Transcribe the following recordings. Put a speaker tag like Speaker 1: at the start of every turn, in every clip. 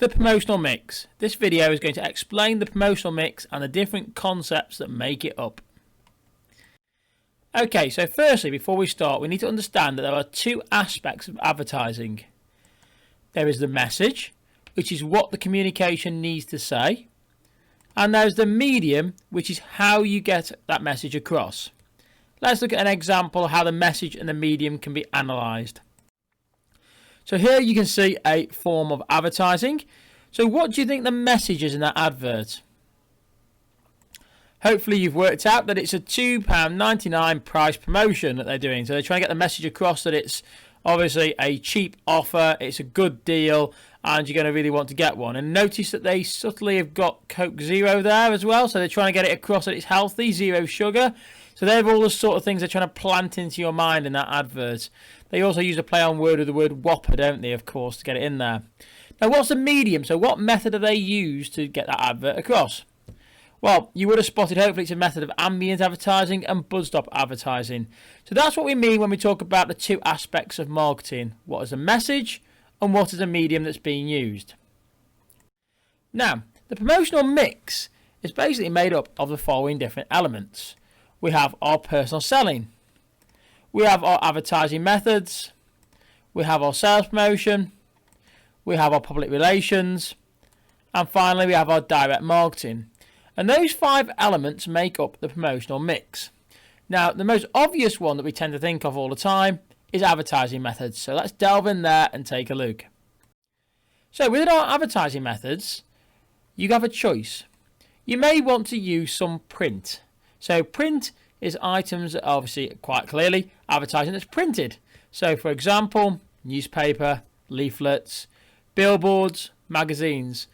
Speaker 1: The promotional mix. This video is going to explain the promotional mix and the different concepts that make it up. Okay, so firstly, before we start, we need to understand that there are two aspects of advertising. There is the message, which is what the communication needs to say, and there's the medium, which is how you get that message across. Let's look at an example of how the message and the medium can be analysed. So here you can see a form of advertising. So what do you think the message is in that advert? Hopefully you've worked out that it's a £2.99 price promotion that they're doing. So they're trying to get the message across that it's obviously a cheap offer, it's a good deal, and you're going to really want to get one. And notice that they subtly have got Coke Zero there as well. So they're trying to get it across that it's healthy, zero sugar. So they're all the sort of things they're trying to plant into your mind in that advert. They also use a play on word with the word Whopper, don't they, of course, to get it in there. Now, what's the medium? So what method do they use to get that advert across? Well, you would have spotted, hopefully, it's a method of ambient advertising and buzz stop advertising. So that's what we mean when we talk about the two aspects of marketing. What is the message and what is the medium that's being used? Now, the promotional mix is basically made up of the following different elements. We have our personal selling. We have our advertising methods. We have our sales promotion. We have our public relations. And finally, we have our direct marketing. And those 5 elements make up the promotional mix. Now, the most obvious one that we tend to think of all the time is advertising methods. So let's delve in there and take a look. So within our advertising methods, you have a choice. You may want to use some print. So print is items that obviously quite clearly advertising that's printed. So for example, newspaper, leaflets, billboards, magazines.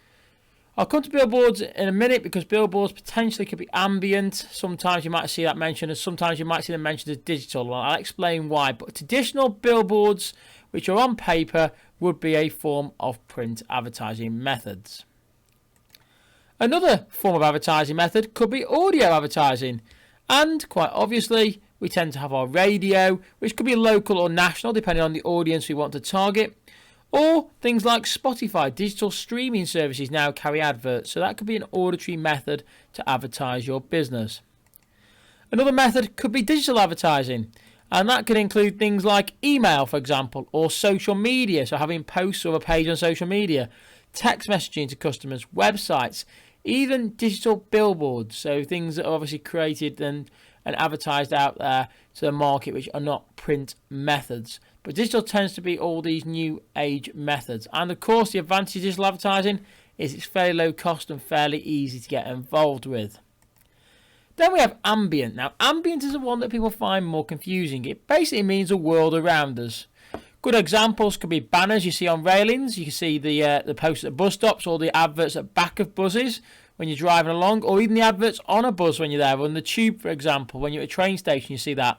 Speaker 1: I'll come to billboards in a minute because billboards potentially could be ambient. Sometimes you might see that mentioned, and sometimes you might see them mentioned as digital. Well, I'll explain why. But traditional billboards, which are on paper, would be a form of print advertising methods. Another form of advertising method could be audio advertising. And quite obviously, we tend to have our radio, which could be local or national, depending on the audience we want to target. Or things like Spotify, digital streaming services now carry adverts, so that could be an auditory method to advertise your business. Another method could be digital advertising, and that could include things like email, for example, or social media, so having posts or a page on social media, text messaging to customers, websites, even digital billboards, so things that are obviously created and advertised out there to the market which are not print methods. But digital tends to be all these new age methods. And of course, the advantage of digital advertising is it's fairly low cost and fairly easy to get involved with. Then we have ambient. Now, ambient is the one that people find more confusing. It basically means the world around us. Good examples could be banners you see on railings. You can see the posters at bus stops or the adverts at back of buses when you're driving along, or even the adverts on a bus when you're there, on the tube, for example. When you're at a train station, you see that.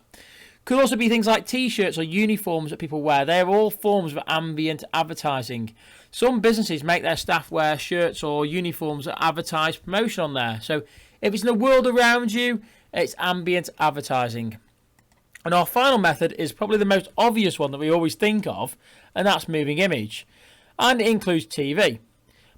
Speaker 1: Could also be things like t-shirts or uniforms that people wear. They're all forms of ambient advertising. Some businesses make their staff wear shirts or uniforms that advertise promotion on there. So if it's in the world around you, it's ambient advertising. And our final method is probably the most obvious one that we always think of, and that's moving image. And it includes TV.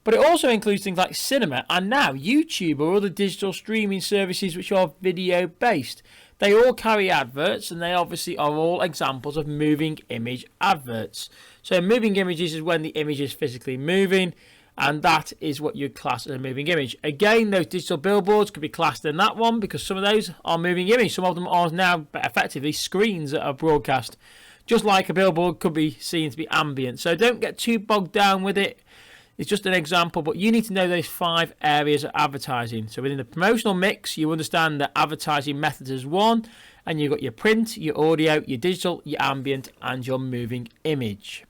Speaker 1: But it also includes things like cinema and now YouTube or other digital streaming services which are video based. They all carry adverts, and they obviously are all examples of moving image adverts. So moving images is when the image is physically moving, and that is what you'd class as a moving image. Again, those digital billboards could be classed in that one because some of those are moving image. Some of them are now effectively screens that are broadcast. Just like a billboard could be seen to be ambient. So don't get too bogged down with it. It's just an example, but you need to know those 5 areas of advertising. So within the promotional mix, you understand that advertising methods is one, and you've got your print, your audio, your digital, your ambient, and your moving image.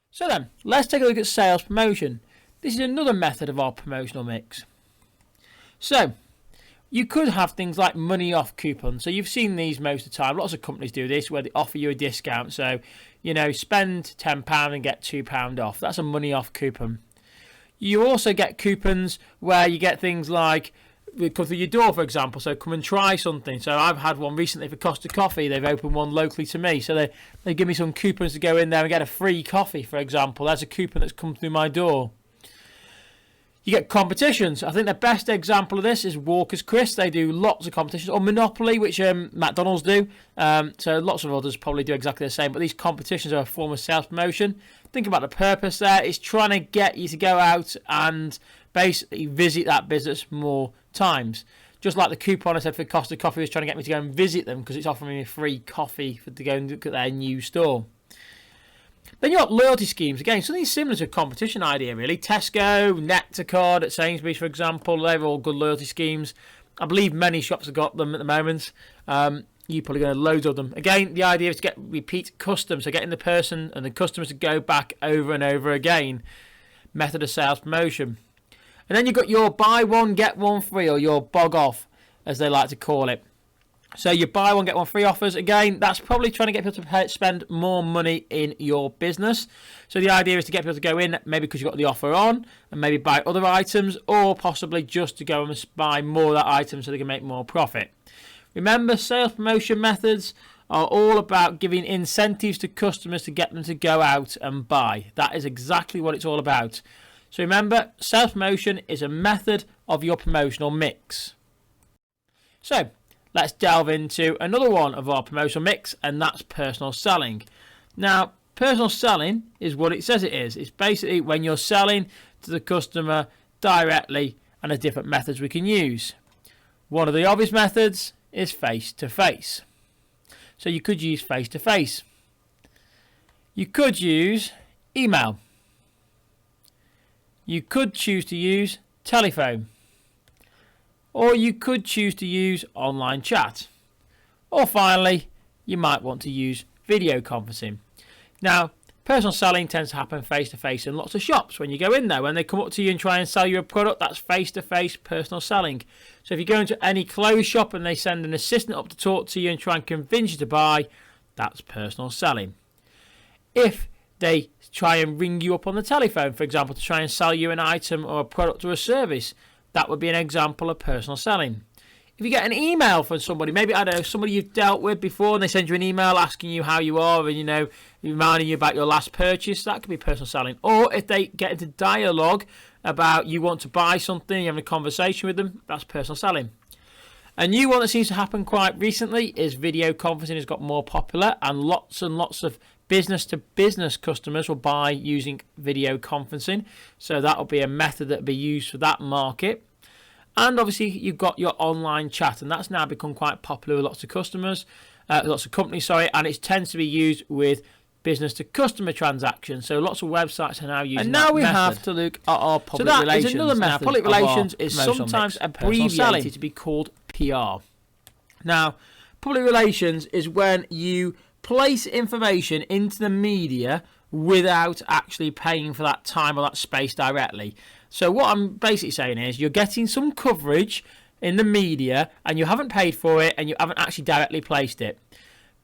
Speaker 1: So then, let's take a look at sales promotion. This is another method of our promotional mix. So, you could have things like money off coupons. So you've seen these most of the time. Lots of companies do this where they offer you a discount. So, spend £10 and get £2 off. That's a money off coupon. You also get coupons where you get things like come through your door, for example. So come and try something. So I've had one recently for Costa Coffee. They've opened one locally to me. So they give me some coupons to go in there and get a free coffee, for example. There's a coupon that's come through my door. You get competitions. I think the best example of this is Walker's Crisp. They do lots of competitions. Or Monopoly, which McDonald's do. So lots of others probably do exactly the same. But these competitions are a form of sales promotion. Think about the purpose there. It's trying to get you to go out and basically visit that business more times. Just like the coupon I said for Costa Coffee was trying to get me to go and visit them because it's offering me a free coffee to go and look at their new store. Then you've got loyalty schemes. Again, something similar to a competition idea, really. Tesco, Nectarcard at Sainsbury's, for example, they're all good loyalty schemes. I believe many shops have got them at the moment. You're probably going to loads of them. Again, the idea is to get repeat customers, so getting the person and the customers to go back over and over again. Method of sales promotion. And then you've got your buy one, get one free, or your bog off, as they like to call it. So you buy one, get one free offers. Again, that's probably trying to get people to spend more money in your business. So the idea is to get people to go in, maybe because you've got the offer on, and maybe buy other items, or possibly just to go and buy more of that item so they can make more profit. Remember, sales promotion methods are all about giving incentives to customers to get them to go out and buy. That is exactly what it's all about. So remember, sales promotion is a method of your promotional mix. So let's delve into another one of our promotional mix, and that's personal selling. Now, personal selling is what it says it is. It's basically when you're selling to the customer directly, and there's different methods we can use. One of the obvious methods is face-to-face. So you could use face-to-face. You could use email. You could choose to use telephone. Or you could choose to use online chat. Or finally, you might want to use video conferencing. Now, personal selling tends to happen face-to-face in lots of shops. When you go in there, when they come up to you and try and sell you a product, that's face-to-face personal selling. So if you go into any clothes shop and they send an assistant up to talk to you and try and convince you to buy, that's personal selling. If they try and ring you up on the telephone, for example, to try and sell you an item or a product or a service, that would be an example of personal selling. If you get an email from somebody, maybe, I don't know, somebody you've dealt with before, and they send you an email asking you how you are and, reminding you about your last purchase, that could be personal selling. Or if they get into dialogue about you want to buy something, you're having a conversation with them, that's personal selling. A new one that seems to happen quite recently is video conferencing has got more popular, and lots of business-to-business customers will buy using video conferencing. So that will be a method that will be used for that market. And obviously you've got your online chat, and that's now become quite popular with lots of companies, and it tends to be used with business-to-customer transactions. So lots of websites are now using that. And now we have to look at our public relations. So that is another method. Now, public relations is sometimes abbreviated to be called PR. Now, public relations is when you place information into the media without actually paying for that time or that space directly. So what I'm basically saying is you're getting some coverage in the media and you haven't paid for it and you haven't actually directly placed it.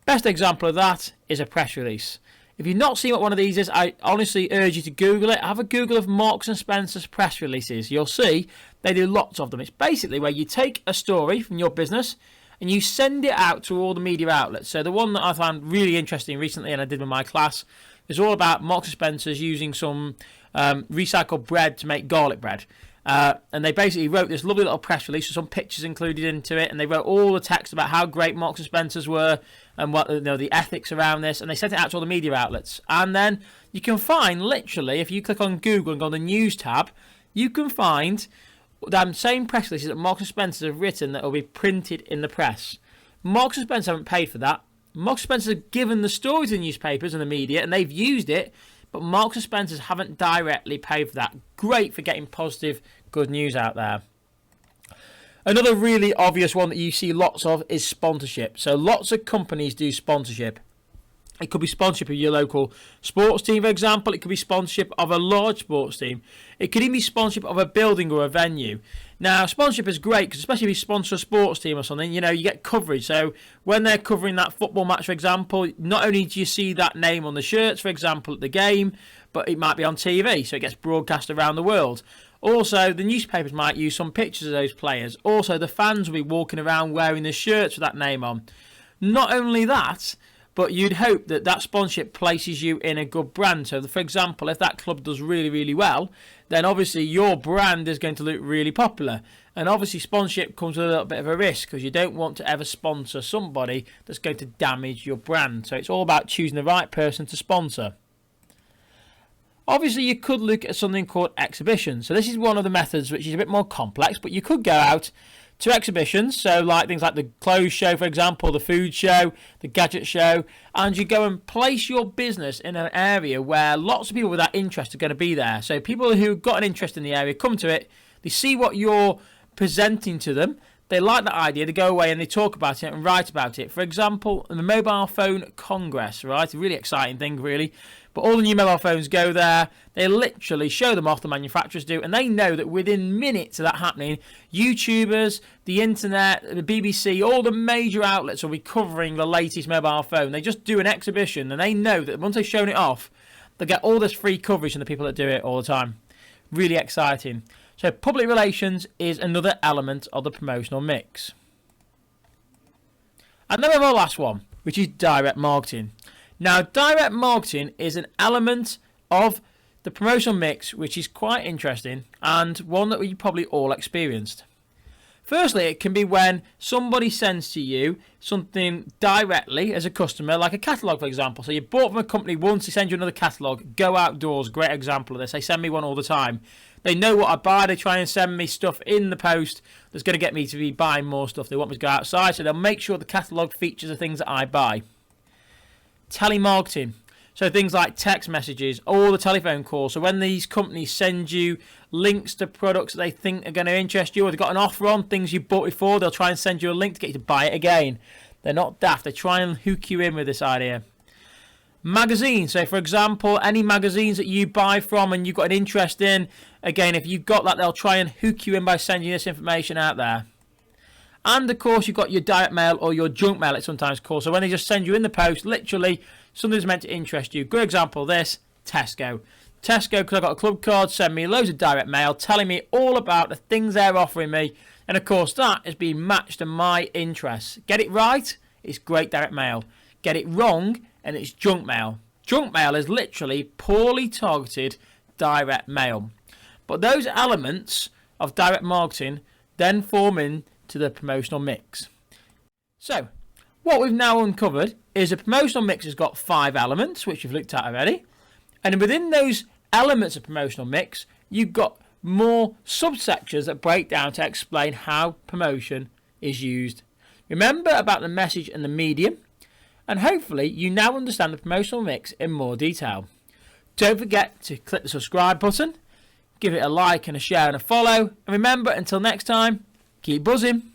Speaker 1: Best example of that is a press release. If you've not seen what one of these is, I honestly urge you to Google it. Have a Google of Marks and Spencer's press releases. You'll see they do lots of them. It's basically where you take a story from your business and you send it out to all the media outlets. So the one that I found really interesting recently, and I did with my class, is all about Marks and Spencer's using some recycled bread to make garlic bread. And they basically wrote this lovely little press release with some pictures included into it, and they wrote all the text about how great Marks and Spencer's were and what the ethics around this, and they sent it out to all the media outlets. And then you can find, literally, if you click on Google and go on the news tab, you can find them same press releases that Marks and Spencer have written that will be printed in the press. Marks and Spencer haven't paid for that. Marks and Spencer have given the story to the newspapers and the media, and they've used it, but Marks and Spencer's haven't directly paid for that. Great for getting positive, good news out there. Another really obvious one that you see lots of is sponsorship. So lots of companies do sponsorship. It could be sponsorship of your local sports team, for example. It could be sponsorship of a large sports team. It could even be sponsorship of a building or a venue. Now, sponsorship is great, because especially if you sponsor a sports team or something, you get coverage. So when they're covering that football match, for example, not only do you see that name on the shirts, for example, at the game, but it might be on TV, so it gets broadcast around the world. Also, the newspapers might use some pictures of those players. Also, the fans will be walking around wearing the shirts with that name on. Not only that, but you'd hope that that sponsorship places you in a good brand. So, for example, if that club does really, really well, then obviously your brand is going to look really popular. And obviously sponsorship comes with a little bit of a risk because you don't want to ever sponsor somebody that's going to damage your brand. So it's all about choosing the right person to sponsor. Obviously, you could look at something called exhibitions. So this is one of the methods which is a bit more complex, but you could go out to exhibitions, so like things like the clothes show, for example, the food show, the gadget show, and you go and place your business in an area where lots of people with that interest are going to be there. So people who've got an interest in the area come to it, they see what you're presenting to them, they like that idea, they go away and they talk about it and write about it. For example, the Mobile Phone Congress, right? A really exciting thing, really. But all the new mobile phones go there. They literally show them off, the manufacturers do, and they know that within minutes of that happening, YouTubers, the internet, the BBC, all the major outlets will be covering the latest mobile phone. They just do an exhibition, and they know that once they've shown it off, they'll get all this free coverage from the people that do it all the time. Really exciting. So public relations is another element of the promotional mix. And then we have our last one, which is direct marketing. Now, direct marketing is an element of the promotional mix which is quite interesting and one that we probably all experienced. Firstly, it can be when somebody sends to you something directly as a customer, like a catalogue, for example. So you bought from a company once, they send you another catalogue. Go Outdoors, great example of this. They send me one all the time. They know what I buy. They try and send me stuff in the post that's going to get me to be buying more stuff. They want me to go outside, so they'll make sure the catalogue features the things that I buy. Telemarketing. So things like text messages, all the telephone calls. So when these companies send you links to products that they think are going to interest you, or they've got an offer on things you bought before, they'll try and send you a link to get you to buy it again. They're not daft. They try and hook you in with this idea. Magazines. So for example, any magazines that you buy from and you've got an interest in, again, if you've got that, they'll try and hook you in by sending you this information out there. And of course, you've got your direct mail or your junk mail, it's sometimes called. So when they just send you in the post, literally, something's meant to interest you. Good example of this, Tesco. Tesco, because I've got a club card, send me loads of direct mail telling me all about the things they're offering me. And of course, that is being matched to my interests. Get it right, it's great direct mail. Get it wrong, and it's junk mail. Junk mail is literally poorly targeted direct mail. But those elements of direct marketing then form into the promotional mix. So, what we've now uncovered is a promotional mix has got 5 elements, which we've looked at already. And within those elements of promotional mix, you've got more subsections that break down to explain how promotion is used. Remember about the message and the medium, and hopefully you now understand the promotional mix in more detail. Don't forget to click the subscribe button, give it a like and a share and a follow, and remember, until next time, keep buzzing.